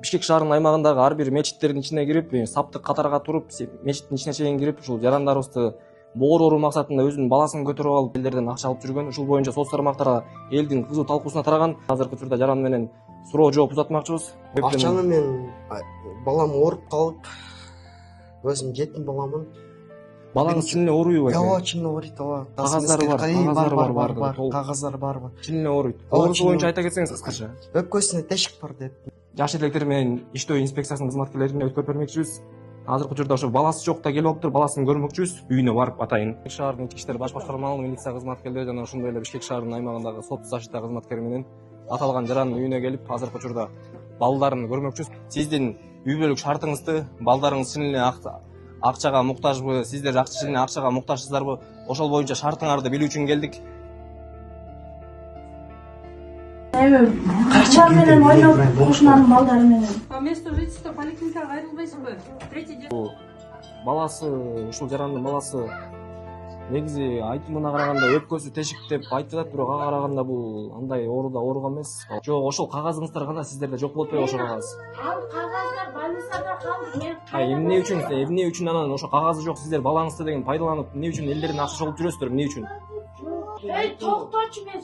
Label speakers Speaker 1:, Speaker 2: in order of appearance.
Speaker 1: Бишкек шаарынын аймагындагы ар бир мечиттердин ичине кирип, саптык катарга туруп, мечиттин ичине чейин кирип, ушул жарандарыбызды бооруу максатында өзүнүн баласын көтөрүп алып, элдерден акча алып жүргөн. Ушул боюнча соц тармактарга элдин кызуу талкуусуна тараган. Азыркы учурда жаран менен суроо жооп узатмакчыбыз.
Speaker 2: Акчаны мен балам ооруп калып, өзүм жетим баламын.
Speaker 1: Балаңыз чын эле ооруйбу?
Speaker 2: Ооба, чын ооруйт, ооба.
Speaker 1: Кагаздары бар.
Speaker 2: Кагаздары бар.
Speaker 1: Чын эле ооруйт. Оорусу боюнча айта кетсеңиз кыскача.
Speaker 2: Өпкөсүнө тешик бар деп.
Speaker 1: Жаш электер менен иштөө инспекциясынын кызматкерлерине өткөрүп бермекчибиз. Азыркы учурда ошо баласы жок да келип алыптыр, баласын көрмөкчүбүз, үйүнө барып атайын. Бишкек шаарынын ички иштер баш башкармалык милиция кызматкерлери жана ошондой эле Бишкек шаарынын аймагындагы сот защита кызматкери менен аталган жарандын үйүнө келип, азыркы учурда балдарын көрмөкчүбүз. Сиздин үй бүлөлүк шартыңызды, балдарыңыз чын эле акчага муктажбы, сиздер чын эле акчага муктажсыздарбы? Ошол боюнча шартыңарды билүү үчүн келдик.
Speaker 3: Кача менен ойноп, кошунанын балдары менен.
Speaker 4: По месту жительства поликлиникага айрылбайсызбы? Третий день.
Speaker 1: Баласы, ушул жарандын баласы негизи айтымына караганда өпкөсү тешик деп айтылат, бирок ага караганда бул андай ооруган эмес. Жок, ошол кагазыңыздар кандай, сиздерде жок болуп атпайбы ошол кагаз?
Speaker 3: Ал кагаздар больницада калды.
Speaker 1: Эмне үчүн анан ошо кагазы жок, сиздер балаңызды деген пайдаланып, эмне үчүн элдердин акчасы чогултуп жүрөсүздөр, эмне үчүн?
Speaker 3: Токточу, мен